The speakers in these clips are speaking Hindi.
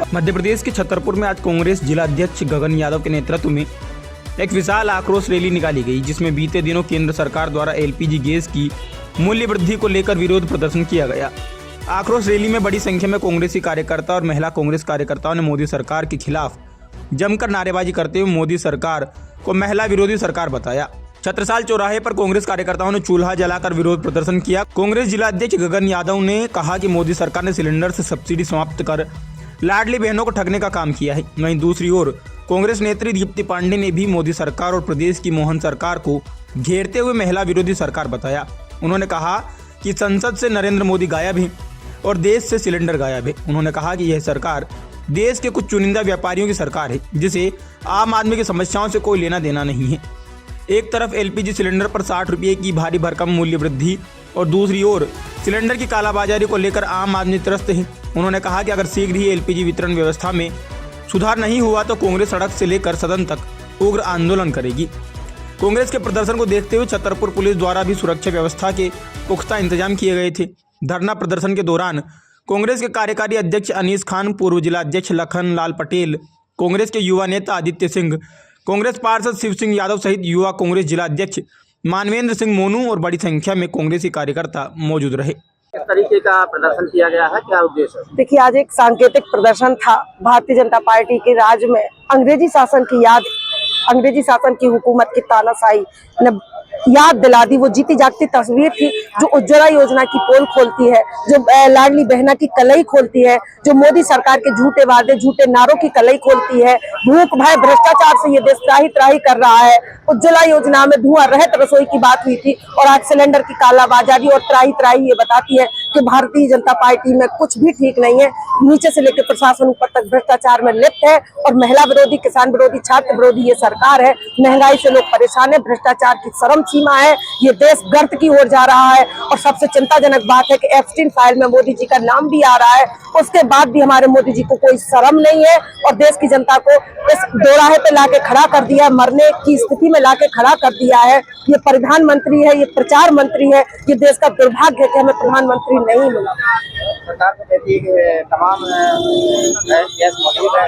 मध्य प्रदेश के छतरपुर में आज कांग्रेस जिला अध्यक्ष गगन यादव के नेतृत्व में एक विशाल आक्रोश रैली निकाली गई, जिसमें बीते दिनों केंद्र सरकार द्वारा एलपीजी गैस की मूल्य वृद्धि को लेकर विरोध प्रदर्शन किया गया। आक्रोश रैली में बड़ी संख्या में कांग्रेसी कार्यकर्ता और महिला कांग्रेस कार्यकर्ताओं ने मोदी सरकार के खिलाफ जमकर नारेबाजी करते हुए मोदी सरकार को महिला विरोधी सरकार बताया। छत्रसाल चौराहे पर कांग्रेस कार्यकर्ताओं ने चूल्हा जलाकर विरोध प्रदर्शन किया। कांग्रेस जिला अध्यक्ष गगन यादव ने कहा कि मोदी सरकार ने सिलेंडर से सब्सिडी समाप्त कर लाडली बहनों को ठगने का काम किया है। वहीं दूसरी ओर कांग्रेस नेत्री दीप्ति पांडे ने भी मोदी सरकार और प्रदेश की मोहन सरकार को घेरते हुए महिला विरोधी सरकार बताया। उन्होंने कहा कि संसद से नरेंद्र मोदी गायब हैं और देश से सिलेंडर गायब है। उन्होंने कहा कि यह सरकार देश के कुछ चुनिंदा व्यापारियों की सरकार है, जिसे आम आदमी की समस्याओं से कोई लेना देना नहीं है। एक तरफ एलपीजी सिलेंडर पर 60 रुपये की भारी भरकम मूल्य वृद्धि और दूसरी ओर सिलेंडर की कालाबाजारी को लेकर आम आदमी त्रस्त है। उन्होंने कहा कि अगर शीघ्र ही एलपीजी वितरण व्यवस्था में सुधार नहीं हुआ तो कांग्रेस सड़क से लेकर सदन तक उग्र आंदोलन करेगी। कांग्रेस के प्रदर्शन को देखते हुए छतरपुर पुलिस द्वारा भी सुरक्षा व्यवस्था के पुख्ता इंतजाम किए गए थे। धरना प्रदर्शन के दौरान कांग्रेस के कार्यकारी अध्यक्ष अनीस खान, पूर्व जिला अध्यक्ष लखन लाल पटेल, कांग्रेस के युवा नेता आदित्य सिंह, कांग्रेस पार्षद शिव सिंह यादव सहित युवा कांग्रेस जिला अध्यक्ष मानवेंद्र सिंह मोनू और बड़ी संख्या में कांग्रेसी कार्यकर्ता मौजूद रहे। किस तरीके का प्रदर्शन किया गया है, क्या उद्देश्य है? देखिए, आज एक सांकेतिक प्रदर्शन था। भारतीय जनता पार्टी के राज में अंग्रेजी शासन की याद, अंग्रेजी शासन की हुकूमत की तानाशाही ने याद दिला दी। वो जीती जागती तस्वीर थी जो उज्ज्वला योजना की पोल खोलती है, जो लाडली बहना की कलई खोलती है, जो मोदी सरकार के झूठे वादे, झूठे नारों की कलई खोलती है। भूख भय भ्रष्टाचार से ये देश त्राही त्राही कर रहा है। उज्ज्वला योजना में धुआं रहित रसोई की बात हुई थी और आज सिलेंडर की कालाबाजारी और त्राही त्राही ये बताती है कि भारतीय जनता पार्टी में कुछ भी ठीक नहीं है। नीचे से लेकर प्रशासन ऊपर तक भ्रष्टाचार में लिप्त है और महिला विरोधी, किसान विरोधी, छात्र विरोधी ये सरकार है। महंगाई से लोग परेशान है, भ्रष्टाचार की चरम सीमा है। ये देश गर्त की ओर जा रहा है और सबसे चिंताजनक बात है कि एप्स्टीन फाइल में मोदी जी का नाम भी आ रहा है। उसके बाद भी हमारे मोदी जी को कोई शर्म नहीं है और देश की जनता को इस दोराहे पे लाके खड़ा कर दिया है, मरने की स्थिति में लाके खड़ा कर दिया है। ये प्रधानमंत्री है, ये प्रचार मंत्री है। ये देश का दुर्भाग्य है कि हमें प्रधानमंत्री नहीं मिला। सरकार तो कहती है कि तमाम गैस मौजूद है।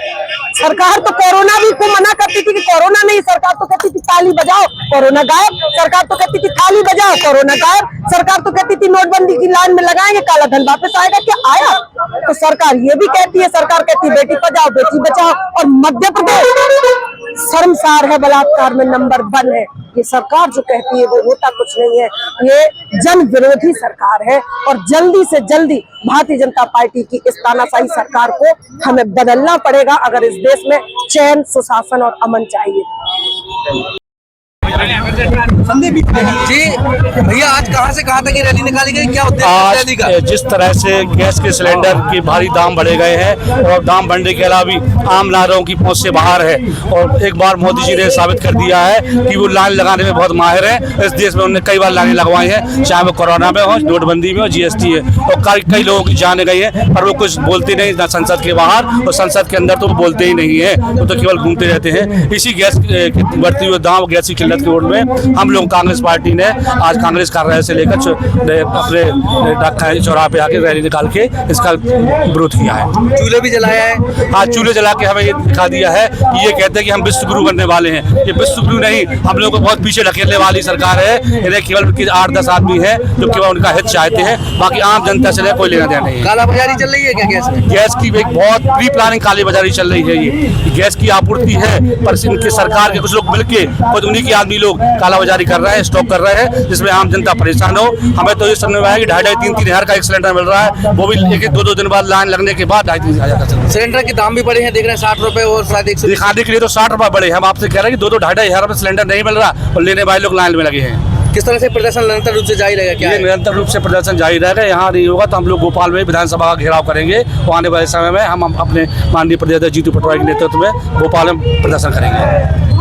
सरकार तो कोरोना भी को मना करती थी कि कोरोना नहीं, सरकार तो कहती थी ताली बजाओ कोरोना गायब, सरकार तो कहती थी थाली बजाओ कोरोना गायब, सरकार तो कहती थी नोटबंदी की लाइन में लगाएंगे काला धन वापस आएगा, क्या आया? तो सरकार ये भी कहती है, सरकार कहती है बेटी बचाओ बेटी बचाओ। और मध्य प्रदेश शर्मसार है, बलात्कार में नंबर 1 है। ये सरकार जो कहती है वो होता कुछ नहीं है। ये जन विरोधी सरकार है और जल्दी से जल्दी भारतीय जनता पार्टी की इस तानाशाही सरकार को हमें बदलना पड़ेगा अगर इस देश में चैन, सुशासन और अमन चाहिए। जी भैया, आज कहां से कहां तक ये रैली निकाली गई, क्या उद्देश्य है रैली का? जिस तरह से गैस के सिलेंडर के भारी दाम बढ़े गए हैं और दाम बढ़ने के अलावा भी आम नागरिकों की पहुंच से बाहर है और एक बार मोदी जी ने साबित कर दिया है कि वो लाइन लगाने में बहुत माहिर है। इस देश में उन्होंने कई बार लाइनें लगवाई हैं, चाहे वो कोरोना में हो, नोटबंदी में हो, जीएसटी है, और कई लोगों की जाने गई है, पर वो कुछ बोलते नहीं, ना संसद के बाहर और संसद के अंदर तो वो बोलते ही नहीं है, वो तो केवल घूमते रहते हैं। इसी गैस बढ़ती हुए दाम, गैस की किल्लत के वोट में हम लोग कांग्रेस पार्टी ने आज कांग्रेस कार्यालय से लेकर अपने डाक चौराहे पे आके रैली निकाल के इसका विरोध किया है। चूल्हे भी जलाया है? हाँ, चूल्हे जला के हमें ये दिखा दिया है कि ये कहते हैं कि हम विश्व गुरु बनने वाले हैं। ये विश्व गुरु नहीं, हम लोगों को बहुत पीछे ढकेलने वाली सरकार है। इन्हें केवल 8-10 आदमी है जो केवल उनका हित चाहते हैं, बाकी आम जनता से कोई लेना देना नहीं है। कालाबाजारी चल रही है क्या गैस में? गैस की एक बहुत प्री प्लानिंग कालाबाजारी चल रही है। ये गैस की आपूर्ति है, पर इनके सरकार के कुछ लोग मिलके खुद उन्हीं के आदमी लोग कालाबाजारी कर रहे हैं, स्टॉक कर रहे हैं, जिसमें आम जनता परेशान हो। हमें तो ये समझ में आया कि 2,500-3,000 हज़ार का एक सिलेंडर मिल रहा है, वो भी 1-2 दिन बाद लाइन लगने के बाद 2,500-3,000 हज़ार का सिलेंडर के दाम भी बढ़े हैं, देख रहे हैं 60 रुपए और शायद 100 दिखाने के लिए तो 60 रुपये बढ़े। हम आपसे कह रहे हैं कि 2-2-2,500 हज़ार में सिलेंडर नहीं मिल रहा और लेने वाले लोग लाइन में लगे हैं। किस तरह से प्रदर्शन निरंतर रूप से जारी रहेगा? क्या ये निरंतर रूप से प्रदर्शन जारी रहेगा। यहाँ नहीं होगा तो हम लोग भोपाल में विधानसभा का घेराव करेंगे और आने वाले समय में हम अपने माननीय प्रदेश अध्यक्ष जीतू पटवारी के नेतृत्व में भोपाल में प्रदर्शन करेंगे।